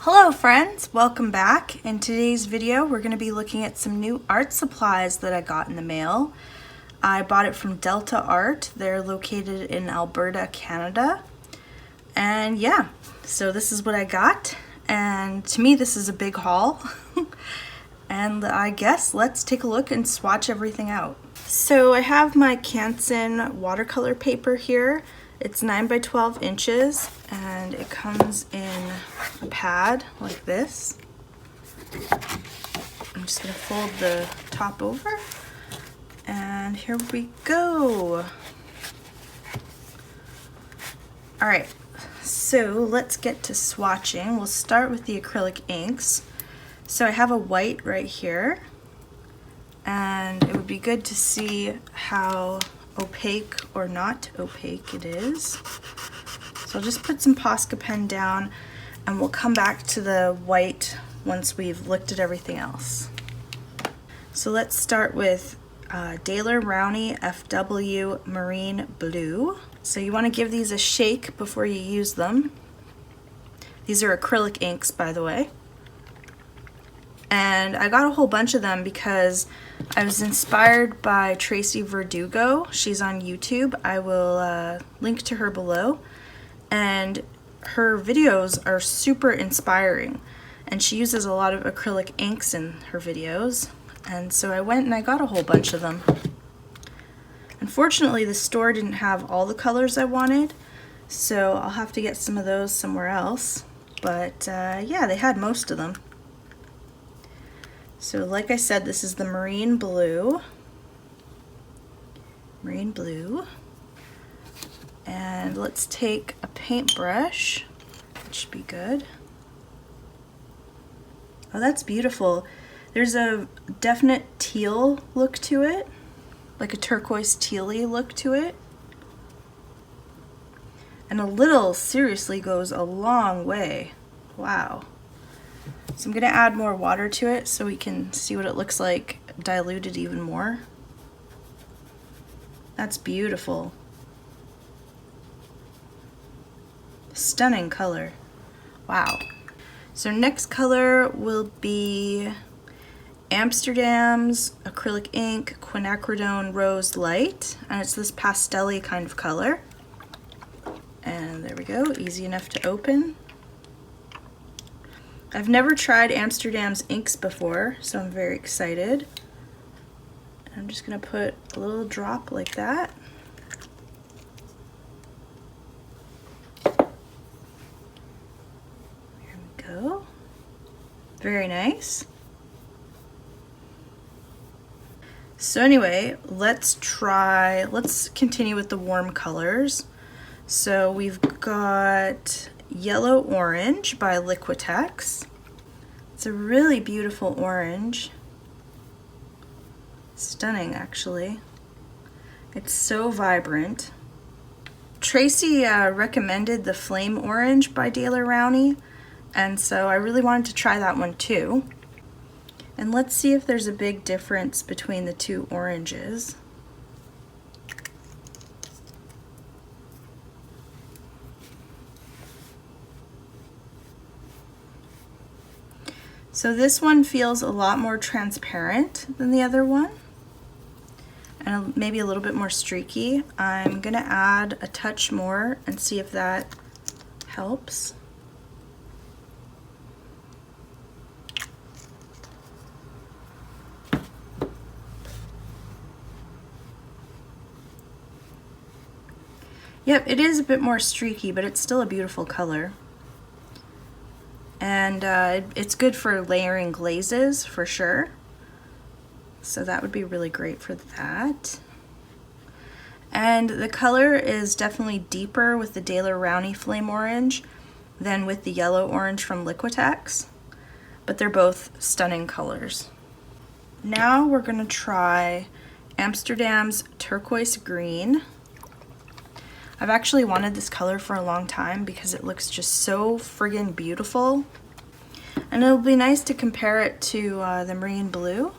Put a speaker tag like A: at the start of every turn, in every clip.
A: Hello friends, welcome back. In today's video we're going to be looking at some new art supplies that I got in the mail. I bought it from Delta Art. They're located in Alberta, Canada. And yeah, so this is what I got, and to me this is a big haul. And I guess let's take a look and swatch everything out. So I have my Canson watercolor paper here. It's 9 by 12 inches and it comes in a pad like this. I'm just gonna fold the top over and here we go. All right, so let's get to swatching. We'll start with the acrylic inks. So I have a white right here, and it would be good to see how opaque or not opaque it is. So I'll just put some Posca pen down and we'll come back to the white once we've looked at everything else. So let's start with Daler Rowney FW Marine Blue. So you want to give these a shake before you use them. These are acrylic inks, by the way. And I got a whole bunch of them because I was inspired by Tracy Verdugo. She's on YouTube. I will link to her below. And her videos are super inspiring. And she uses a lot of acrylic inks in her videos. And so I went and I got a whole bunch of them. Unfortunately, the store didn't have all the colors I wanted, so I'll have to get some of those somewhere else. But yeah, they had most of them. So like I said, this is the Marine Blue. Marine Blue. And let's take a paintbrush. That should be good. Oh, that's beautiful. There's a definite teal look to it, like a turquoise tealy look to it. And a little seriously goes a long way. Wow. So I'm going to add more water to it so we can see what it looks like diluted even more. That's beautiful. Stunning color. Wow. So next color will be Amsterdam's Acrylic Ink Quinacridone Rose Light, and it's this pastel-y kind of color. And there we go, easy enough to open. I've never tried Amsterdam's inks before, so I'm very excited. I'm just gonna put a little drop like that. There we go. Very nice. So anyway, let's continue with the warm colors. So we've got Yellow Orange by Liquitex. It's a really beautiful orange. Stunning, actually. It's so vibrant. Tracy recommended the Flame Orange by Daler Rowney, and so I really wanted to try that one too. And let's see if there's a big difference between the two oranges. So this one feels a lot more transparent than the other one, and maybe a little bit more streaky. I'm gonna add a touch more and see if that helps. Yep, it is a bit more streaky, but it's still a beautiful color. And it's good for layering glazes for sure. So that would be really great for that. And the color is definitely deeper with the Daler Rowney Flame Orange than with the Yellow Orange from Liquitex, but they're both stunning colors. Now we're gonna try Amsterdam's Turquoise Green. I've actually wanted this color for a long time because it looks just so friggin' beautiful. And it'll be nice to compare it to the Marine Blue.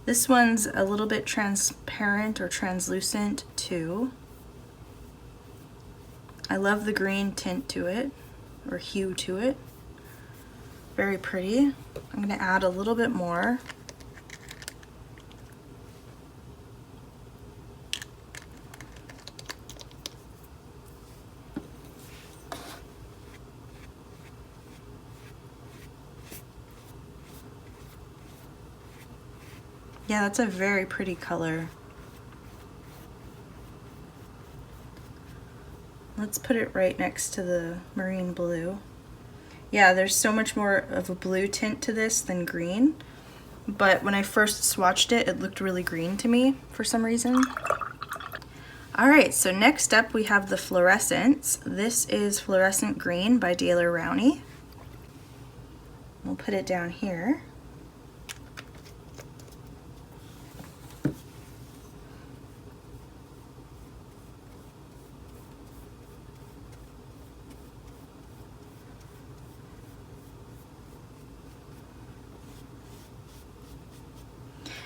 A: This one's a little bit transparent or translucent too. I love the green tint to it, or hue to it. Very pretty. I'm gonna add a little bit more. Yeah, that's a very pretty color. Let's put it right next to the marine blue. Yeah, there's so much more of a blue tint to this than green, but when I first swatched it, it looked really green to me for some reason. Alright, so next up we have the fluorescents. This is Fluorescent Green by Daler Rowney. We'll put it down here.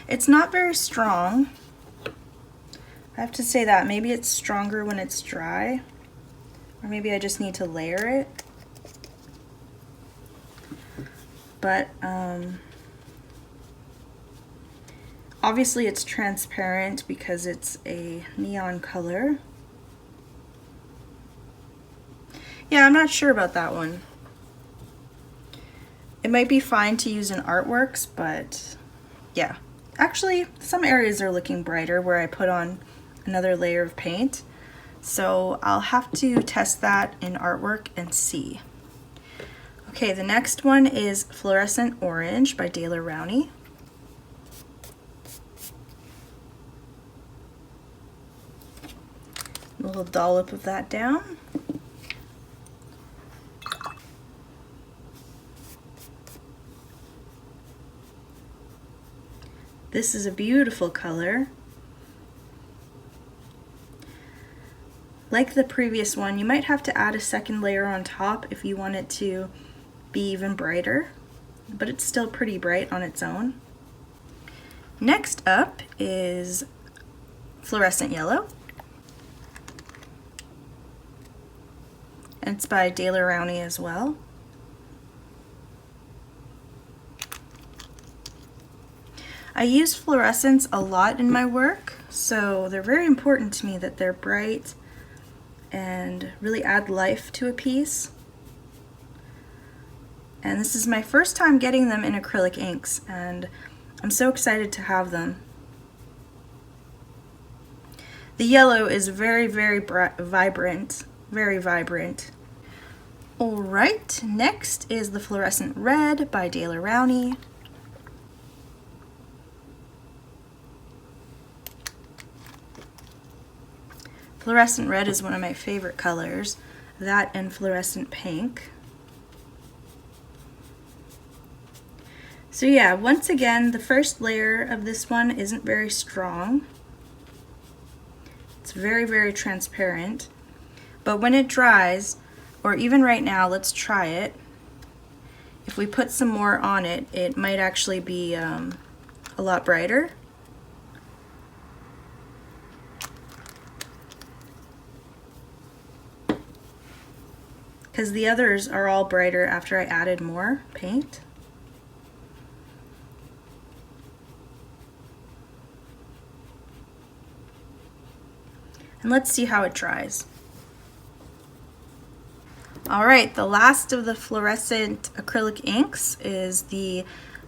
A: It's not very strong. I have to say that. Maybe it's stronger when it's dry, or maybe I just need to layer it. But obviously it's transparent because it's a neon color. Yeah, I'm not sure about that one. It might be fine to use in artworks, but yeah. Actually, some areas are looking brighter where I put on another layer of paint. So I'll have to test that in artwork and see. Okay, the next one is Fluorescent Orange by Daler Rowney. A little dollop of that down. This is a beautiful color. Like the previous one, you might have to add a second layer on top if you want it to be even brighter, but it's still pretty bright on its own. Next up is Fluorescent Yellow. And it's by Daler Rowney as well. I use fluorescents a lot in my work, so they're very important to me that they're bright and really add life to a piece. And this is my first time getting them in acrylic inks, and I'm so excited to have them. The yellow is very, very vibrant, very vibrant. Alright, next is the Fluorescent Red by Daler Rowney. Fluorescent red is one of my favorite colors, that and fluorescent pink. So yeah, once again, the first layer of this one isn't very strong. It's very, very transparent. But when it dries, or even right now, let's try it. If we put some more on it, it might actually be a lot brighter. Because the others are all brighter after I added more paint. And let's see how it dries. All right, the last of the fluorescent acrylic inks is the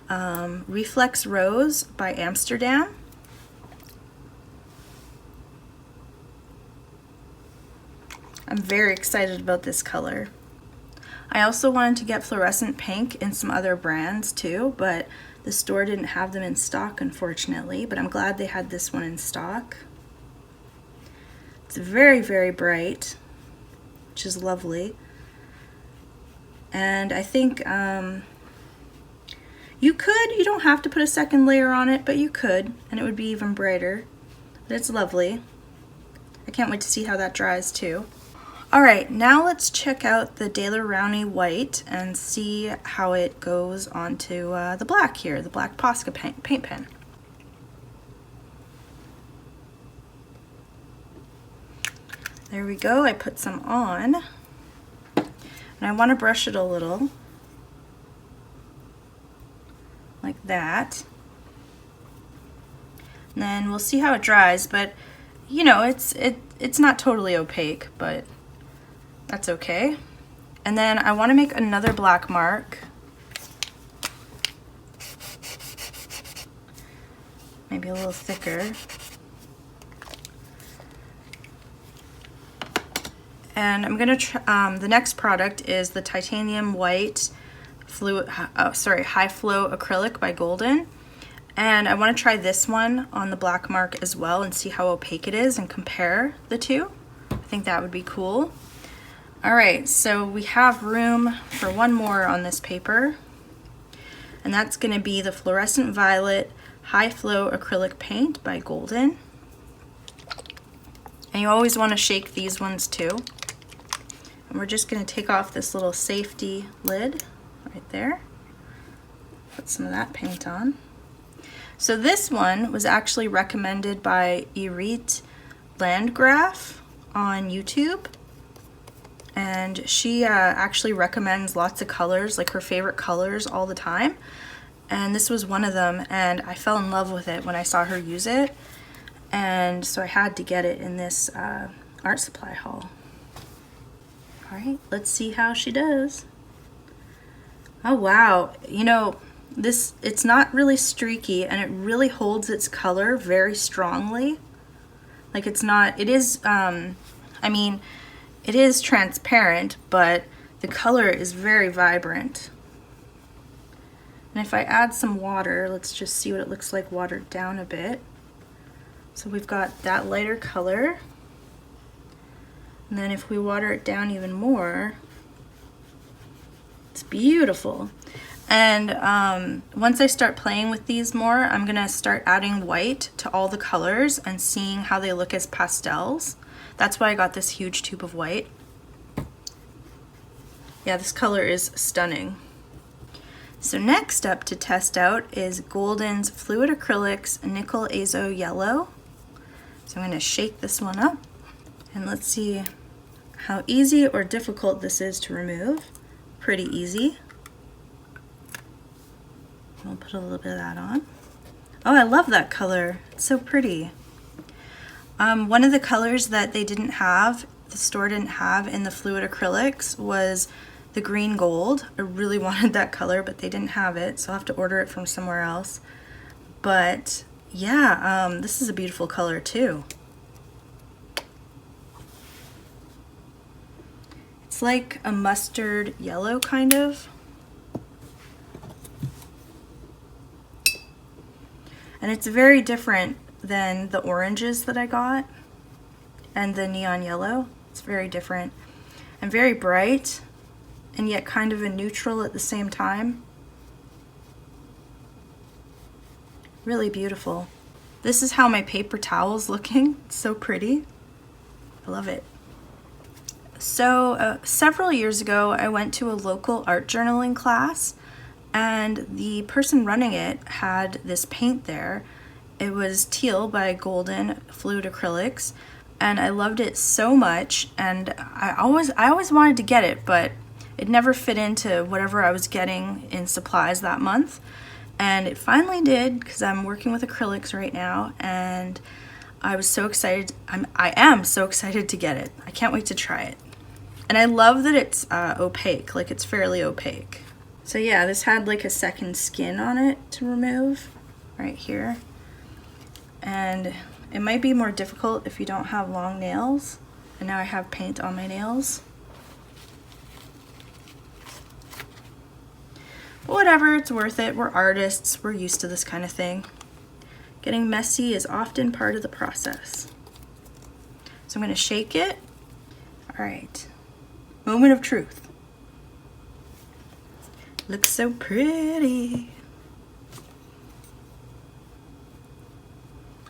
A: Reflex Rose by Amsterdam. I'm very excited about this color. I also wanted to get fluorescent pink in some other brands too, but the store didn't have them in stock, unfortunately, but I'm glad they had this one in stock. It's very, very bright, which is lovely. And I think you don't have to put a second layer on it, but you could, and it would be even brighter. But it's lovely. I can't wait to see how that dries too. Alright, now let's check out the Daler Rowney White and see how it goes onto the black here, the black Posca paint pen. There we go, I put some on. And I want to brush it a little. Like that. And then we'll see how it dries, but you know, it's not totally opaque, but that's okay. And then I want to make another black mark. Maybe a little thicker. And I'm gonna try, the next product is the titanium white high flow acrylic by Golden. And I want to try this one on the black mark as well and see how opaque it is and compare the two. I think that would be cool. All right, so we have room for one more on this paper, and that's going to be the fluorescent violet high flow acrylic paint by Golden. And you always want to shake these ones too. And we're just going to take off this little safety lid right there. Put some of that paint on. So this one was actually recommended by Irit Landgraf on YouTube. And she actually recommends lots of colors, like her favorite colors all the time. And this was one of them, and I fell in love with it when I saw her use it. And so I had to get it in this art supply haul. All right, let's see how she does. Oh wow, you know, it's not really streaky, and it really holds its color very strongly. Like it is, I mean, it is transparent, but the color is very vibrant. And if I add some water, let's just see what it looks like watered down a bit. So we've got that lighter color. And then if we water it down even more, it's beautiful. And once I start playing with these more, I'm gonna start adding white to all the colors and seeing how they look as pastels. That's why I got this huge tube of white. Yeah, this color is stunning. So next up to test out is Golden's Fluid Acrylics Nickel Azo Yellow. So I'm gonna shake this one up and let's see how easy or difficult this is to remove. Pretty easy. We'll put a little bit of that on. Oh, I love that color. It's so pretty. One of the colors that they didn't have, the store didn't have in the Fluid Acrylics was the green gold. I really wanted that color, but they didn't have it, so I'll have to order it from somewhere else. But yeah, this is a beautiful color too. It's like a mustard yellow kind of. And it's very different than the oranges that I got and the neon yellow. It's very different and very bright and yet kind of a neutral at the same time. Really beautiful. This is how my paper towel's looking. It's so pretty. I love it. So several years ago, I went to a local art journaling class, and the person running it had this paint there. It was Teal by Golden Fluid Acrylics, and I loved it so much, and I always wanted to get it, but it never fit into whatever I was getting in supplies that month. And it finally did, because I'm working with acrylics right now, and I was so excited. I am so excited to get it. I can't wait to try it. And I love that it's opaque, like it's fairly opaque. So yeah, this had like a second skin on it to remove right here. And it might be more difficult if you don't have long nails. And now I have paint on my nails. But whatever, it's worth it. We're artists, we're used to this kind of thing. Getting messy is often part of the process. So I'm gonna shake it. All right, moment of truth. Looks so pretty.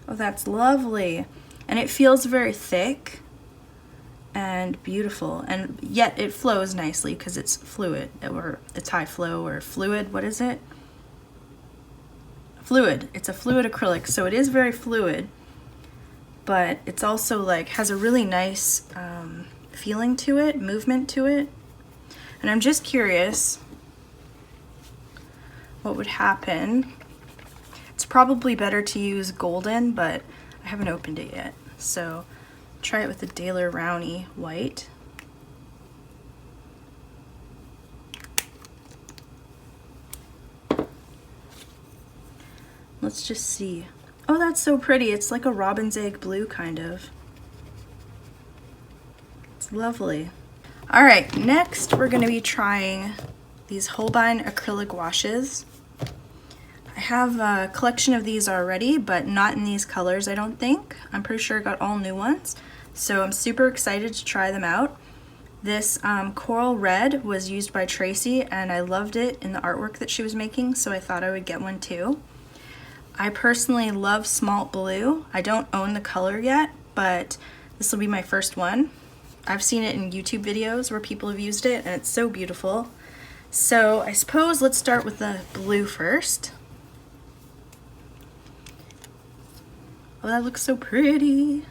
A: Oh, that's lovely. And it feels very thick and beautiful, and yet it flows nicely because it's fluid, or it's high flow, or fluid. What is it? Fluid. It's a fluid acrylic, so it is very fluid, but it's also like has a really nice feeling to it, movement to it. And I'm just curious what would happen. It's probably better to use golden, but I haven't opened it yet. So try it with the Daler Rowney white. Let's just see. Oh, that's so pretty. It's like a robin's egg blue kind of. It's lovely. All right, next we're gonna be trying these Holbein Acryla Gouaches. I have a collection of these already, but not in these colors, I don't think. I'm pretty sure I got all new ones. So I'm super excited to try them out. This coral red was used by Tracy, and I loved it in the artwork that she was making, so I thought I would get one too. I personally love smalt blue. I don't own the color yet, but this will be my first one. I've seen it in YouTube videos where people have used it, and it's so beautiful. So I suppose let's start with the blue first. Oh, that looks so pretty.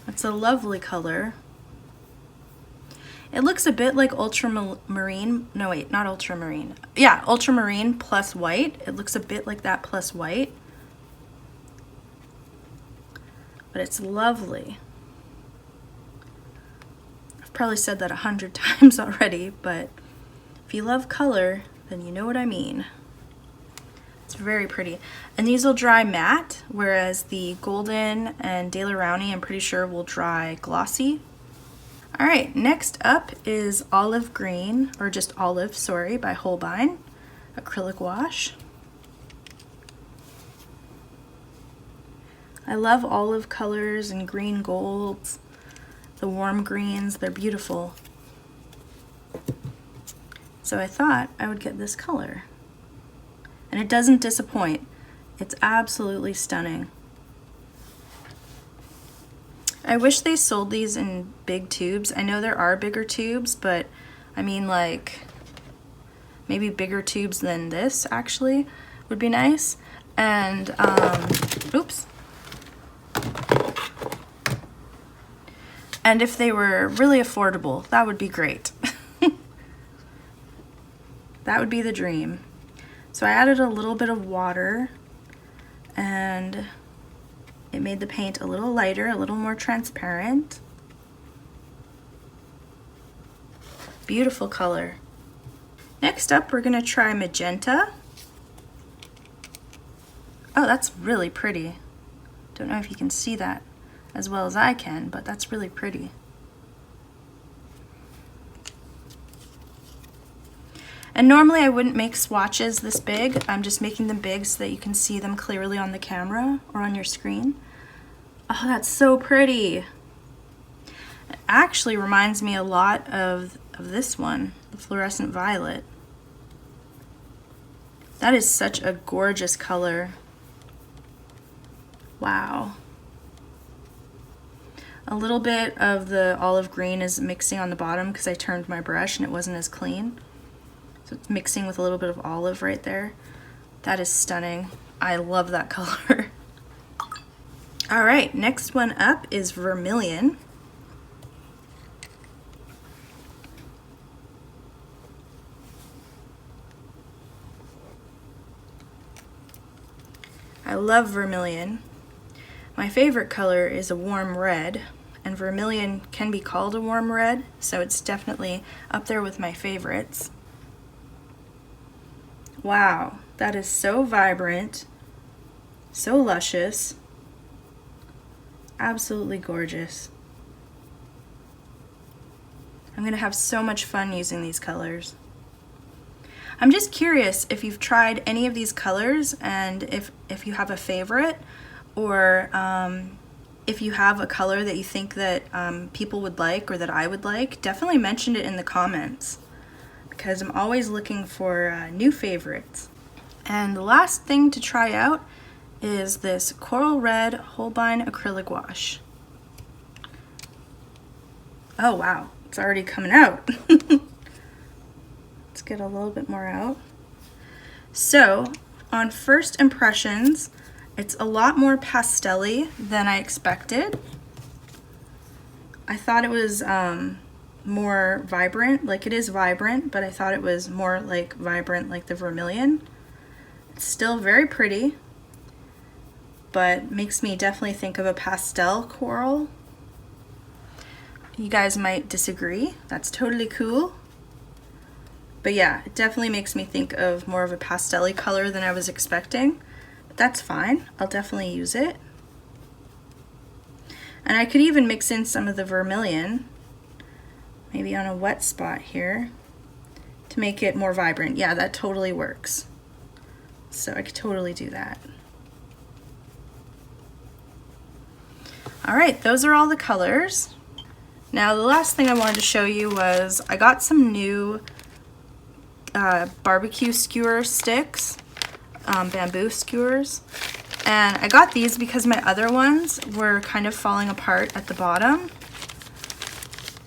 A: It's a lovely color. It looks a bit like ultramarine. No, wait, not ultramarine. Yeah, ultramarine plus white. It looks a bit like that plus white. But it's lovely. I've probably said that 100 times already, but if you love color, then you know what I mean. It's very pretty. And these will dry matte, whereas the golden and Daler Rowney, I'm pretty sure, will dry glossy. All right, next up is Olive Green, or just Olive, sorry, by Holbein Acryla Gouache. I love olive colors and green golds, the warm greens, they're beautiful. So I thought I would get this color. And it doesn't disappoint. It's absolutely stunning. I wish they sold these in big tubes. I know there are bigger tubes, but I mean like maybe bigger tubes than this actually would be nice. And oops. And if they were really affordable, that would be great. That would be the dream. So I added a little bit of water, and it made the paint a little lighter, a little more transparent. Beautiful color. Next up, we're gonna try magenta. Oh, that's really pretty. Don't know if you can see that as well as I can, but that's really pretty. And normally I wouldn't make swatches this big. I'm just making them big so that you can see them clearly on the camera or on your screen. Oh, that's so pretty. It actually reminds me a lot of this one, the fluorescent violet. That is such a gorgeous color. Wow. A little bit of the olive green is mixing on the bottom because I turned my brush and it wasn't as clean. So it's mixing with a little bit of olive right there. That is stunning. I love that color. All right, next one up is vermilion. I love vermilion. My favorite color is a warm red, and vermilion can be called a warm red, so it's definitely up there with my favorites. Wow, that is so vibrant, so luscious, absolutely gorgeous. I'm gonna have so much fun using these colors. I'm just curious if you've tried any of these colors and if you have a favorite, or if you have a color that you think that people would like or that I would like. Definitely mention it in the comments, because I'm always looking for new favorites. And the last thing to try out is this coral red Holbein Acryla Gouache. Oh wow, it's already coming out. Let's get a little bit more out. So on first impressions, it's a lot more pastel-y than I expected. I thought it was more vibrant, like it is vibrant, but I thought it was more like vibrant like the vermilion. It's still very pretty, but makes me definitely think of a pastel coral. You guys might disagree, that's totally cool. But yeah, it definitely makes me think of more of a pastel-y color than I was expecting. But that's fine, I'll definitely use it. And I could even mix in some of the vermilion, maybe on a wet spot here, to make it more vibrant. Yeah, that totally works. So I could totally do that. All right, those are all the colors. Now the last thing I wanted to show you was I got some new barbecue skewer sticks, bamboo skewers. And I got these because my other ones were kind of falling apart at the bottom.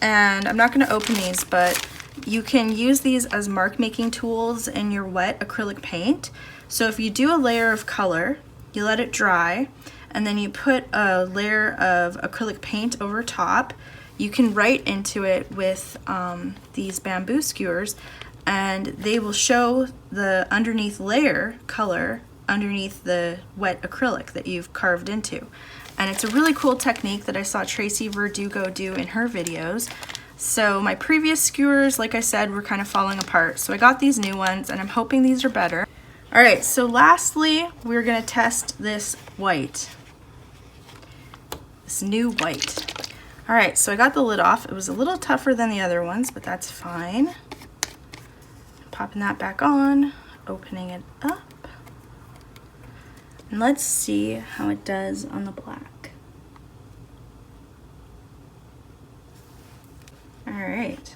A: And I'm not going to open these, but you can use these as mark making tools in your wet acrylic paint. So if you do a layer of color, you let it dry, and then you put a layer of acrylic paint over top, you can write into it with these bamboo skewers, and they will show the underneath layer color underneath the wet acrylic that you've carved into. And it's a really cool technique that I saw Tracy Verdugo do in her videos. So my previous skewers, like I said, were kind of falling apart. So I got these new ones and I'm hoping these are better. All right, so lastly, we're gonna test this white. This new white. All right, so I got the lid off. It was a little tougher than the other ones, but that's fine. Popping that back on, opening it up. And let's see how it does on the black. All right.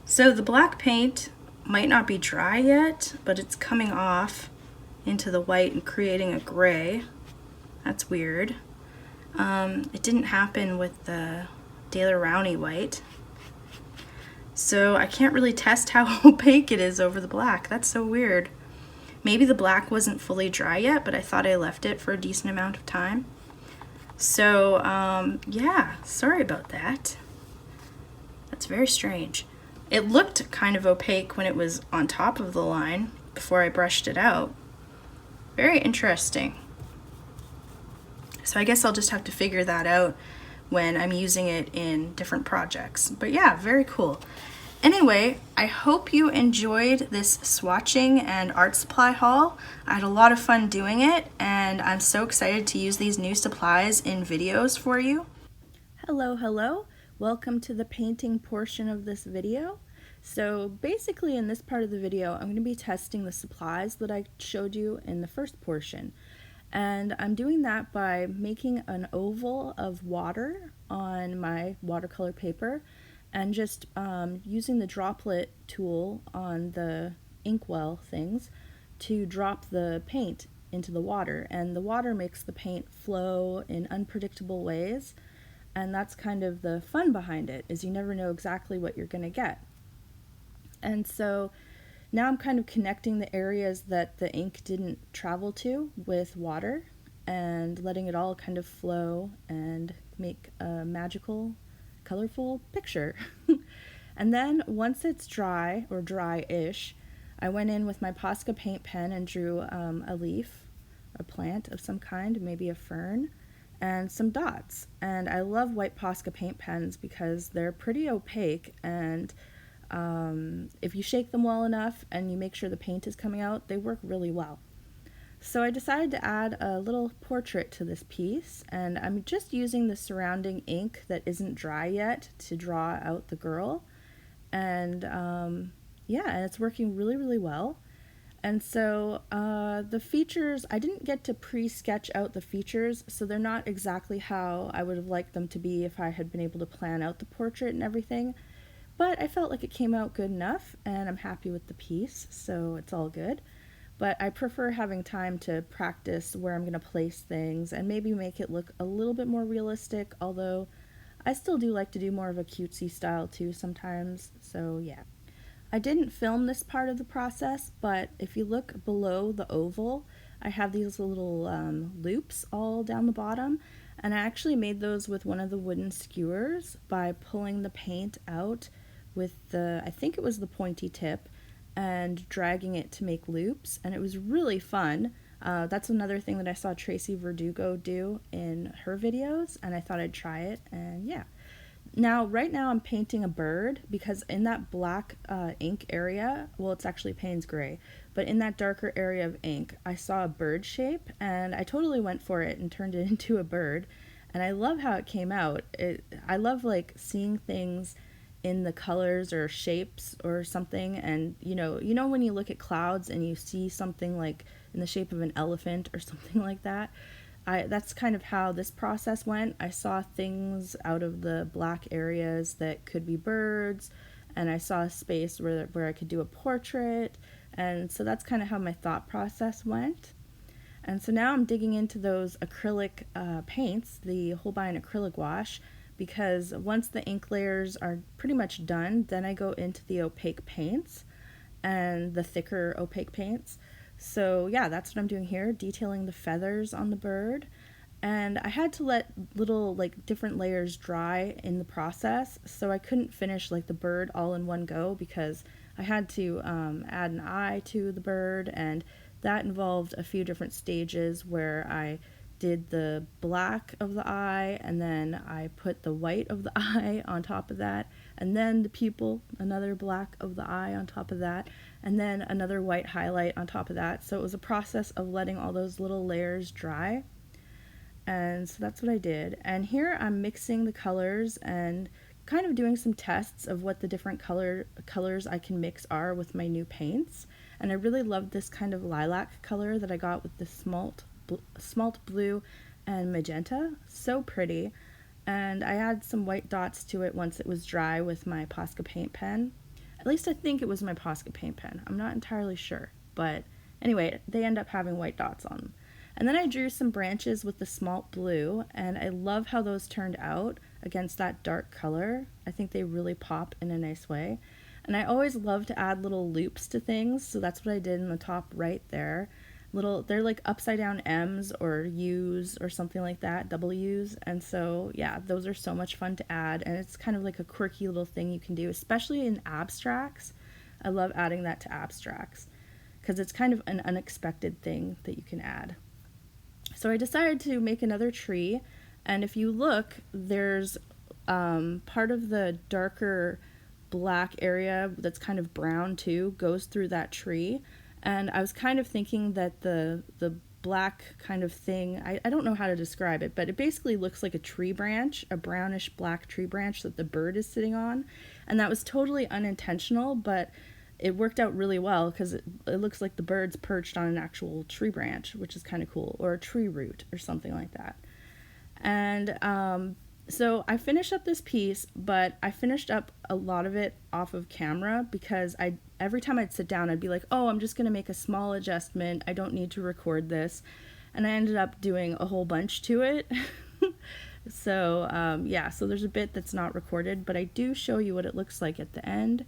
A: So the black paint might not be dry yet, but it's coming off into the white and creating a gray. That's weird. It didn't happen with the Daler Rowney white. So I can't really test how opaque it is over the black. That's so weird. Maybe the black wasn't fully dry yet, but I thought I left it for a decent amount of time. So yeah, sorry about that. That's very strange. It looked kind of opaque when it was on top of the line before I brushed it out. Very interesting. So I guess I'll just have to figure that out when I'm using it in different projects. But yeah, very cool. Anyway, I hope you enjoyed this swatching and art supply haul. I had a lot of fun doing it, and I'm so excited to use these new supplies in videos for you. Hello, hello. Welcome to the painting portion of this video. So basically in this part of the video, I'm going to be testing the supplies that I showed you in the first portion. And I'm doing that by making an oval of water on my watercolor paper and just using the droplet tool on the inkwell things to drop the paint into the water. And the water makes the paint flow in unpredictable ways. And that's kind of the fun behind it, is you never know exactly what you're going to get. And so now I'm kind of connecting the areas that the ink didn't travel to with water and letting it all kind of flow and make a magical, colorful picture. And then once it's dry, or dry-ish, I went in with my Posca paint pen and drew a leaf, a plant of some kind, maybe a fern, and some dots. And I love white Posca paint pens because they're pretty opaque, and if you shake them well enough and you make sure the paint is coming out, they work really well. So I decided to add a little portrait to this piece, and I'm just using the surrounding ink that isn't dry yet to draw out the girl. And yeah, and it's working really, really well. And so the features, I didn't get to pre-sketch out the features, so they're not exactly how I would have liked them to be if I had been able to plan out the portrait and everything. But I felt like it came out good enough, and I'm happy with the piece, so it's all good. but I prefer having time to practice where I'm going to place things and maybe make it look a little bit more realistic, although I still do like to do more of a cutesy style too sometimes, so yeah. I didn't film this part of the process, but if you look below the oval, I have these little loops all down the bottom, and I actually made those with one of the wooden skewers by pulling the paint out with the, I think it was the pointy tip, and dragging it to make loops, and it was really fun. That's another thing that I saw Tracy Verdugo do in her videos, and I thought I'd try it, and yeah. Now, right now I'm painting a bird because in that black ink area, well, it's actually Payne's gray, but in that darker area of ink, I saw a bird shape, and I totally went for it and turned it into a bird, and I love how it came out. I love like seeing things in the colors or shapes or something, and you know when you look at clouds and you see something like in the shape of an elephant or something like that. That's kind of how this process went. I saw things out of the black areas that could be birds, and I saw a space where I could do a portrait, and so that's kind of how my thought process went. And so now I'm digging into those acrylic paints, the Holbein Acryla Gouache, because once the ink layers are pretty much done, then I go into the opaque paints and the thicker opaque paints. So yeah, that's what I'm doing here, detailing the feathers on the bird. And I had to let little like different layers dry in the process, so I couldn't finish like the bird all in one go because I had to add an eye to the bird, and that involved a few different stages where I did the black of the eye, and then I put the white of the eye on top of that, and then the pupil, another black of the eye on top of that, and then another white highlight on top of that. So it was a process of letting all those little layers dry, and so that's what I did. And here I'm mixing the colors and kind of doing some tests of what the different colors I can mix are with my new paints. And I really loved this kind of lilac color that I got with the smalt blue and magenta. So pretty. And I added some white dots to it once it was dry with my Posca paint pen. At least I think it was my Posca paint pen. I'm not entirely sure, but anyway, they end up having white dots on them. And then I drew some branches with the smalt blue, and I love how those turned out against that dark color. I think they really pop in a nice way. And I always love to add little loops to things, so that's what I did in the top right there. They're like upside down M's or U's or something like that, double U's, and so yeah, those are so much fun to add, and it's kind of like a quirky little thing you can do, especially in abstracts. I love adding that to abstracts because it's kind of an unexpected thing that you can add. So I decided to make another tree, and if you look, there's part of the darker black area that's kind of brown too goes through that tree. And I was kind of thinking that the black kind of thing, I don't know how to describe it, but it basically looks like a tree branch, a brownish black tree branch that the bird is sitting on. And that was totally unintentional, but it worked out really well because it looks like the bird's perched on an actual tree branch, which is kind of cool, or a tree root or something like that. And so I finished up this piece, but I finished up a lot of it off of camera because every time I'd sit down, I'd be like, oh, I'm just going to make a small adjustment. I don't need to record this. And I ended up doing a whole bunch to it. So yeah, so there's a bit that's not recorded, but I do show you what it looks like at the end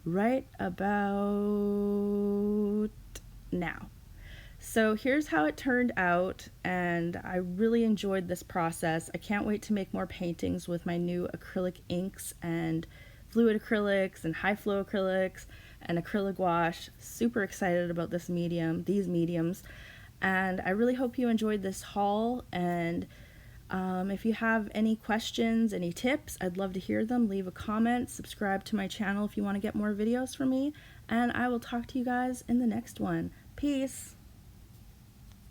A: right about now. So here's how it turned out, and I really enjoyed this process. I can't wait to make more paintings with my new acrylic inks and fluid acrylics and high flow acrylics and acrylic gouache. Super excited about these mediums, and I really hope you enjoyed this haul. And if you have any questions, any tips, I'd love to hear them. Leave a comment, subscribe to my channel if you want to get more videos from me, and I will talk to you guys in the next one. Peace!